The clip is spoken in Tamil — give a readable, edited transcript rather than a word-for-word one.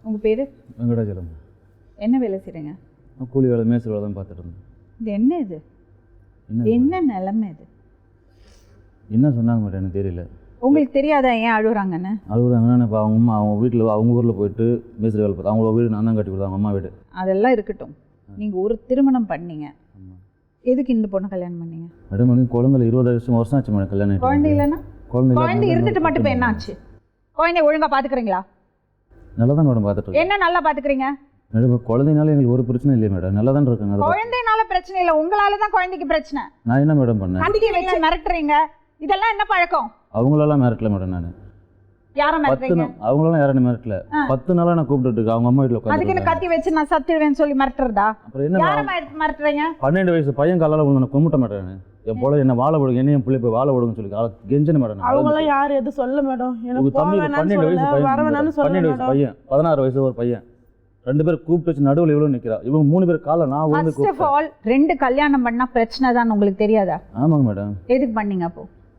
உங்கள் பேர்? வெங்கடாச்சலம். என்ன வேலை செய்கிறீங்க? கூலி வேலை, மேஸ்திரி வேலை தான் பார்த்துட்டு இருந்தேன். இது என்ன இது? என்ன நிலைமை இது? என்ன சொன்னாங்க மேடம் எனக்கு தெரியல. உங்களுக்கு தெரியாதா ஏன் அழுகுறாங்கன்னு? அழுகுறாங்கன்னா இப்போ அவங்க அம்மா அவங்க வீட்டில் அவங்க ஊரில் போயிட்டு மேஸ்திரி வேலை பார்த்து அவங்களோட வீடு நான் தான் கட்டி கொடுத்தேன், அவங்க அம்மா வீடு. அதெல்லாம் இருக்கட்டும். நீங்கள் ஒரு திருமணம் பண்ணீங்க, எதுக்கு இந்த பொண்ணு கல்யாணம் பண்ணீங்க? மேடம் எனக்கு குழந்தைல 20 வருஷம் ஆச்சு மேடம் கல்யாணம். குழந்தை இல்லைன்னா? குழந்தை இருந்துட்டு மட்டும் இப்போ என்ன ஆச்சு? குழந்தைய ஒழுங்காக பார்த்துக்கிறீங்களா? நல்லா தான் மேடம் பார்த்துட்டு. என்ன நல்லா பார்த்துக்கிறீங்க மேடம்? குழந்தைனால எங்களுக்கு ஒரு பிரச்சனை இல்லையா மேடம், நல்லா தான் இருக்காங்க. குழந்தைனால பிரச்சனை இல்லை, உங்களால தான் குழந்தைக்கு பிரச்சனை. நான் என்ன மேடம் பண்ணேன்? குழந்தைய வச்சு மிரட்டுறீங்க, இதெல்லாம் என்ன பழக்கம்? அவங்களெல்லாம் மிரட்டல மேடம். நான் யாரை மிரட்டுறீங்க? அவங்களெல்லாம் யாரும் மிரட்டல. 10 நாளாக நான் கூப்பிட்டு இருக்கேன் அவங்க அம்மா வீட்டில் உட்காந்து. அதுக்கு என்ன கத்தி வச்சு நான் சத்திடுவேன்னு சொல்லி மிரட்டுறதா? அப்புறம் என்ன யாரை மிரட்டுறீங்க? 12 வயசு பையன் காலால் விழுந்து நான் கும்பிட்ட மாட்டேன். என் போல என்ன வாழ விடுங்க, என்ன என் பிள்ளை போய் வாழ விடுங்கன்னு சொல்லி கெஞ்சன மேடம். அவங்களாம் யார் எது சொல்ல மேடம். எனக்கு தம்பி 12 வயசு பையன், 12 வயசு பையன், 16 வயசு ஒரு பையன், 2 பேர் கூப்பிட்டு வச்சு நடுவில் இவ்வளோ நிற்கிறா. இவங்க 3 பேர் காலை நான் வந்து 2 கல்யாணம் பண்ணா பிரச்சனை தான் உங்களுக்கு தெரியாதா? ஆமாங்க மேடம். எதுக்கு பண்ணீங்க அப்போ?